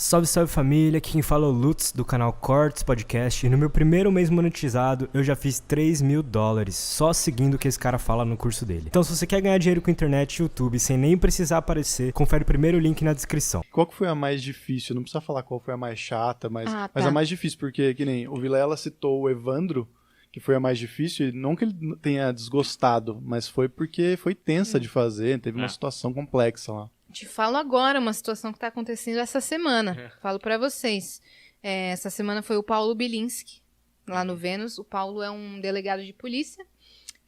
Salve, salve família, aqui quem fala é o Lutz do canal Cortes Podcast e no meu primeiro mês monetizado eu já fiz $3.000 só seguindo o que esse cara fala no curso dele. Então se você quer ganhar dinheiro com internet e YouTube sem nem precisar aparecer, confere o primeiro link na descrição. Qual que foi a mais difícil? Não precisa falar qual foi a mais chata, mas tá. a mais difícil, porque que nem o Vilela citou o Evandro, que foi a mais difícil, e não que ele tenha desgostado, mas foi porque foi tensa de fazer, teve uma situação complexa lá. Te falo agora uma situação que está acontecendo essa semana. Falo para vocês. Essa semana foi o Paulo Bilinski, lá no Vênus. O Paulo é um delegado de polícia.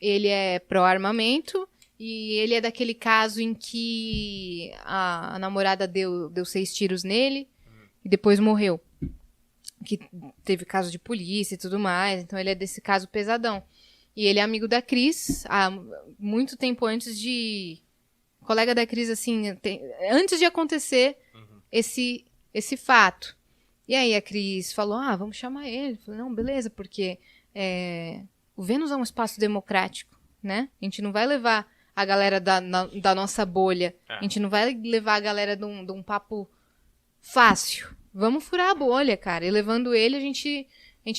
Ele é pró-armamento e ele é daquele caso em que a namorada deu 6 tiros nele e depois morreu. Que teve caso de polícia e tudo mais. Então ele é desse caso pesadão. E ele é amigo da Cris há muito tempo antes de... Colega da Cris, assim, antes de acontecer esse fato. E aí a Cris falou, vamos chamar ele. Eu falei, não, beleza, porque o Vênus é um espaço democrático, né? A gente não vai levar a galera da nossa bolha. A gente não vai levar a galera de um papo fácil. Vamos furar a bolha, cara. E levando ele, a gente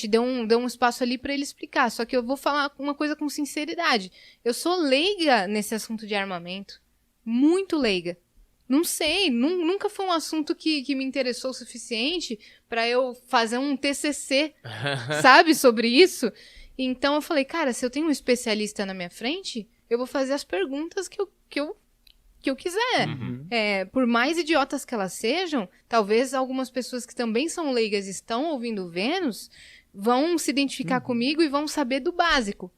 deu um espaço ali pra ele explicar. Só que eu vou falar uma coisa com sinceridade. Eu sou leiga nesse assunto de armamento. Muito leiga. Não sei, nunca foi um assunto que me interessou o suficiente para eu fazer um TCC, sabe, sobre isso. Então eu falei, cara, se eu tenho um especialista na minha frente, eu vou fazer as perguntas que eu quiser. Por mais idiotas que elas sejam, talvez algumas pessoas que também são leigas e estão ouvindo o Vênus vão se identificar comigo e vão saber do básico.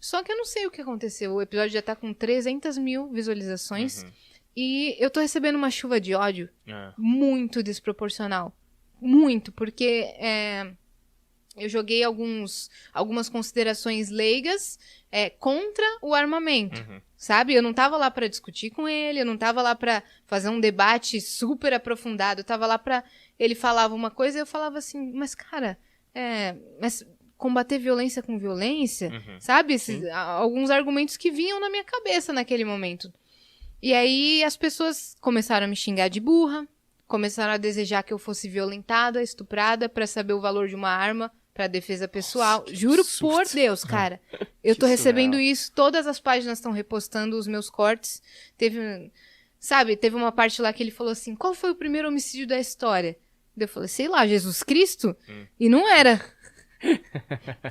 Só que eu não sei o que aconteceu. O episódio já tá com 300 mil visualizações. E eu tô recebendo uma chuva de ódio muito desproporcional. Muito, porque eu joguei algumas considerações leigas contra o armamento. Sabe? Eu não tava lá pra discutir com ele, eu não tava lá pra fazer um debate super aprofundado. Eu tava lá pra... Ele falava uma coisa e eu falava assim, mas cara, mas combater violência com violência, sabe? Alguns argumentos que vinham na minha cabeça naquele momento. E aí as pessoas começaram a me xingar de burra, começaram a desejar que eu fosse violentada, estuprada, pra saber o valor de uma arma pra defesa pessoal. Nossa, juro por Deus, cara. Eu tô recebendo isso, todas as páginas estão repostando os meus cortes. Teve uma parte lá que ele falou assim, qual foi o primeiro homicídio da história? Eu falei, sei lá, Jesus Cristo? E não era.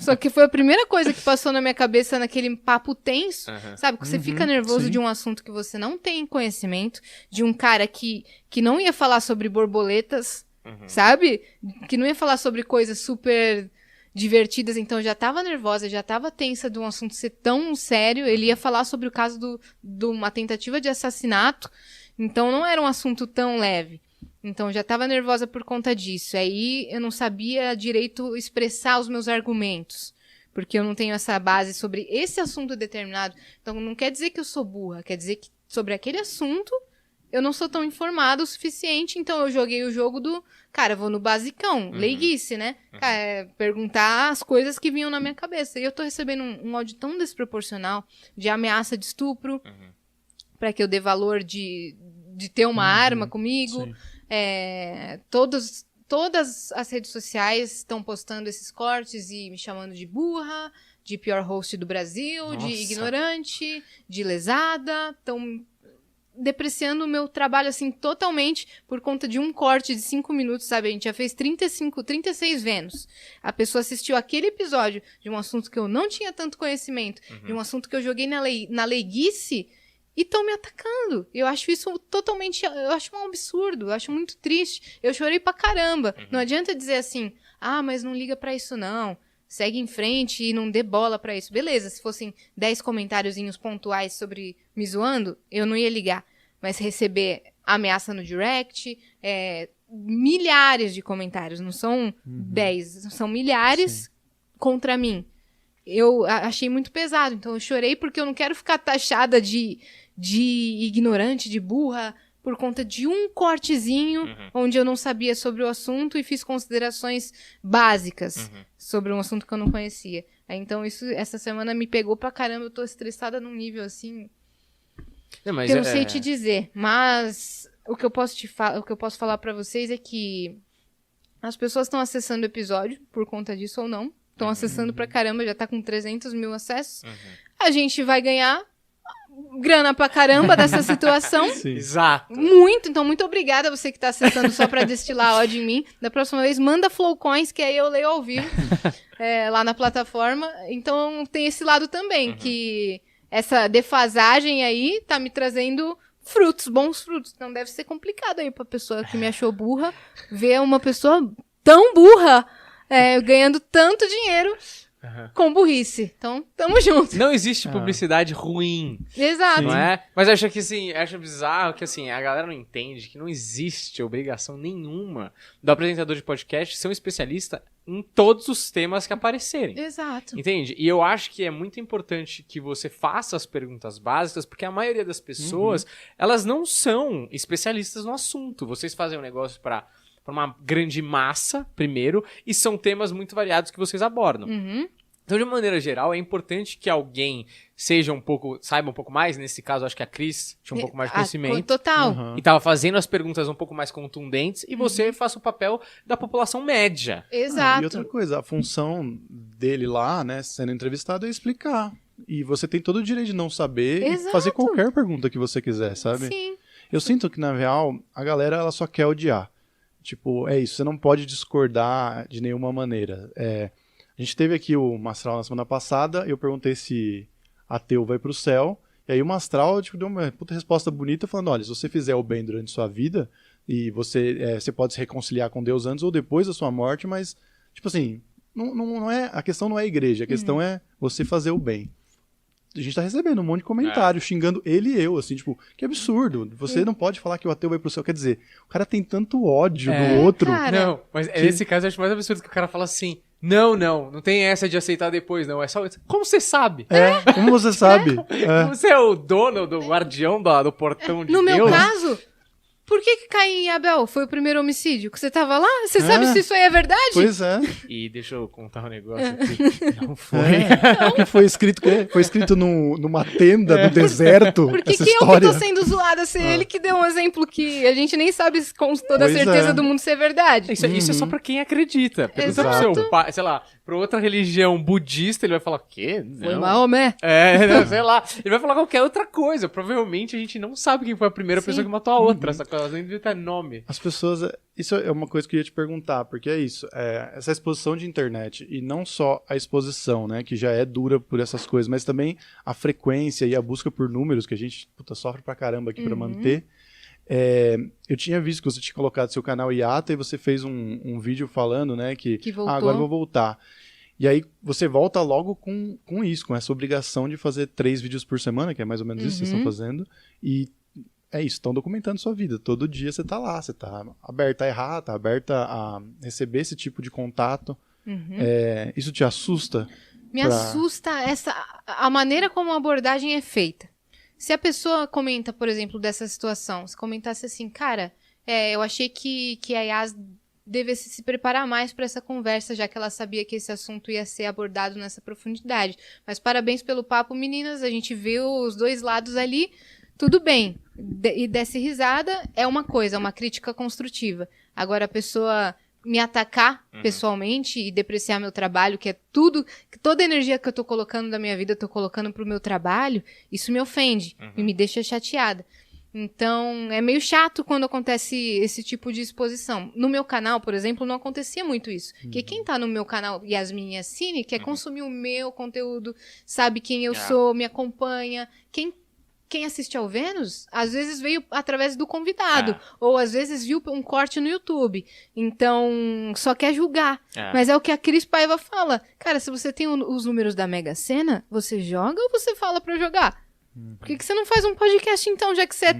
Só que foi a primeira coisa que passou na minha cabeça naquele papo tenso, sabe? Que você fica nervoso de um assunto que você não tem conhecimento, de um cara que não ia falar sobre borboletas, sabe? Que não ia falar sobre coisas super divertidas, então eu já tava nervosa, já tava tensa de um assunto ser tão sério. Ele ia falar sobre o caso de uma tentativa de assassinato, então não era um assunto tão leve. Então, eu já estava nervosa por conta disso. Aí, eu não sabia direito expressar os meus argumentos. Porque eu não tenho essa base sobre esse assunto determinado. Então, não quer dizer que eu sou burra. Quer dizer que sobre aquele assunto, eu não sou tão informada o suficiente. Então, eu joguei o jogo do... Cara, vou no basicão. Leiguice, né? Cara, perguntar as coisas que vinham na minha cabeça. E eu tô recebendo um ódio tão desproporcional de ameaça de estupro. Para que eu dê valor de ter uma arma comigo. Todas as redes sociais estão postando esses cortes e me chamando de burra, de pior host do Brasil, de ignorante, de lesada. Estão depreciando o meu trabalho, assim, totalmente por conta de um corte de 5 minutos, sabe? A gente já fez 36 Vênus. A pessoa assistiu aquele episódio de um assunto que eu não tinha tanto conhecimento, de um assunto que eu joguei na leiguice, e estão me atacando. Eu acho isso totalmente... Eu acho um absurdo. Eu acho muito triste. Eu chorei pra caramba. Não adianta dizer assim, mas não liga pra isso não. Segue em frente e não dê bola pra isso. Beleza, se fossem 10 comentáriozinhos pontuais sobre me zoando, eu não ia ligar. Mas receber ameaça no direct, milhares de comentários. Não são 10, são milhares contra mim. Eu achei muito pesado. Então eu chorei porque eu não quero ficar taxada de ignorante, de burra, por conta de um cortezinho onde eu não sabia sobre o assunto e fiz considerações básicas sobre um assunto que eu não conhecia. Então isso, essa semana me pegou pra caramba, eu tô estressada num nível assim... que eu não sei te dizer, mas o que eu posso falar pra vocês é que as pessoas estão acessando o episódio por conta disso ou não. Estão acessando pra caramba, já tá com 300 mil acessos. A gente vai ganhar grana pra caramba dessa situação. Sim. Exato. Muito, então muito obrigada a você que tá acessando só pra destilar ódio em mim. Da próxima vez, manda Flowcoins, que aí eu leio ao vivo lá na plataforma. Então tem esse lado também, que essa defasagem aí tá me trazendo frutos, bons frutos. Então deve ser complicado aí pra pessoa que me achou burra ver uma pessoa tão burra ganhando tanto dinheiro com burrice. Então, tamo junto. Não existe publicidade ruim, Exato. não é? Mas eu acho que, assim, acho bizarro que, assim, a galera não entende que não existe obrigação nenhuma do apresentador de podcast ser um especialista em todos os temas que aparecerem. Exato. Entende? E eu acho que é muito importante que você faça as perguntas básicas, porque a maioria das pessoas, elas não são especialistas no assunto. Vocês fazem um negócio para uma grande massa, primeiro, e são temas muito variados que vocês abordam. Então, de maneira geral, é importante que alguém saiba um pouco mais. Nesse caso, acho que a Cris tinha um pouco mais de conhecimento. Total. E tava fazendo as perguntas um pouco mais contundentes, e você faça o papel da população média. Exato. E outra coisa, a função dele lá, né, sendo entrevistado, é explicar. E você tem todo o direito de não saber e fazer qualquer pergunta que você quiser, sabe? Sim. Eu sinto que, na real, a galera ela só quer odiar. Tipo, é isso, você não pode discordar de nenhuma maneira. A gente teve aqui o Mastral na semana passada, eu perguntei se ateu vai pro céu, e aí o Mastral deu uma puta resposta bonita, falando, olha, se você fizer o bem durante sua vida, e você pode se reconciliar com Deus antes ou depois da sua morte, mas, tipo assim, a questão não é a igreja, a questão é você fazer o bem. A gente tá recebendo um monte de comentário xingando ele e eu, assim, tipo, que absurdo. Você não pode falar que o ateu vai pro céu. Quer dizer, o cara tem tanto ódio do outro. Cara. Não, mas nesse caso eu acho mais absurdo que o cara fala assim, não tem essa de aceitar depois, não. É só. Como você sabe? Como você sabe? Você é o dono, do guardião do portão de No Deus? meu caso, por que Caim e Abel foi o primeiro homicídio? Que você tava lá? Você sabe se isso aí é verdade? Pois é. E deixa eu contar um negócio aqui. Não foi. Que foi escrito numa tenda no deserto. Por que essa eu que história. tô sendo zoada se ele que deu um exemplo que a gente nem sabe com toda a Pois certeza é. do mundo ser verdade? Isso é só pra quem acredita. Pergunta pro Exato. seu pai, sei lá, pra outra religião budista, ele vai falar, quê? Não. Foi Maomé. Não, sei lá. Ele vai falar qualquer outra coisa. Provavelmente a gente não sabe quem foi a primeira pessoa que matou a outra. Essa coisa nem devia ter nome. As pessoas... Isso é uma coisa que eu ia te perguntar, porque é isso. Essa exposição de internet, e não só a exposição, né, que já é dura por essas coisas, mas também a frequência e a busca por números, que a gente sofre pra caramba aqui pra manter. Eu tinha visto que você tinha colocado seu canal hiato e você fez um vídeo falando, né, que voltou. Agora eu vou voltar. E aí você volta logo com isso, com essa obrigação de fazer 3 vídeos por semana, que é mais ou menos isso que vocês estão fazendo, e é isso, estão documentando sua vida. Todo dia você tá lá, você tá aberta a errar, tá aberta a receber esse tipo de contato. Isso te assusta? Me assusta a maneira como a abordagem é feita. Se a pessoa comenta, por exemplo, dessa situação, se comentasse assim, cara, eu achei que a Yas devesse se preparar mais para essa conversa, já que ela sabia que esse assunto ia ser abordado nessa profundidade. Mas parabéns pelo papo, meninas, a gente viu os dois lados ali, tudo bem. E desse risada é uma coisa, é uma crítica construtiva. Agora a pessoa me atacar pessoalmente e depreciar meu trabalho, que é tudo, que toda a energia que eu tô colocando da minha vida eu tô colocando pro meu trabalho, isso me ofende e me deixa chateada. Então, é meio chato quando acontece esse tipo de exposição. No meu canal, por exemplo, não acontecia muito isso. Porque quem tá no meu canal, Yasmin Yassine, quer consumir o meu conteúdo, sabe quem eu sou, me acompanha. Quem assiste ao Vênus, às vezes veio através do convidado, ou às vezes viu um corte no YouTube. Então, só quer julgar. Mas é o que a Cris Paiva fala. Cara, se você tem os números da Mega Sena, você joga ou você fala pra jogar? Por que você não faz um podcast então, já que você é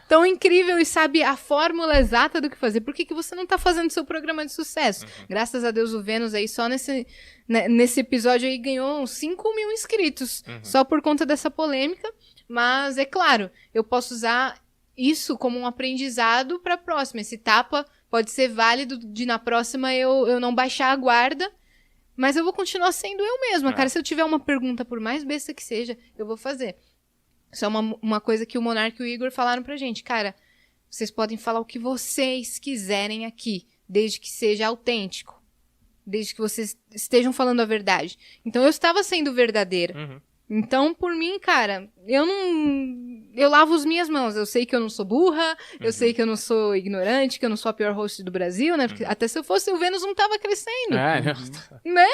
tão incrível e sabe a fórmula exata do que fazer? Por que você não tá fazendo seu programa de sucesso? Graças a Deus o Vênus aí, só nesse episódio aí, ganhou uns 5 mil inscritos. Só por conta dessa polêmica. Mas, é claro, eu posso usar isso como um aprendizado para a próxima. Esse tapa pode ser válido de na próxima eu não baixar a guarda, mas eu vou continuar sendo eu mesma. Cara, se eu tiver uma pergunta, por mais besta que seja, eu vou fazer. Isso é uma coisa que o Monark e o Igor falaram pra gente. Cara, Vocês podem falar o que vocês quiserem aqui, desde que seja autêntico. Desde que vocês estejam falando a verdade. Então, eu estava sendo verdadeira. Uhum. Então, por mim, cara, eu lavo as minhas mãos. Eu sei que eu não sou burra, eu sei que eu não sou ignorante, que eu não sou a pior host do Brasil, né? Porque até se eu fosse, o Vênus não tava crescendo. É, Né?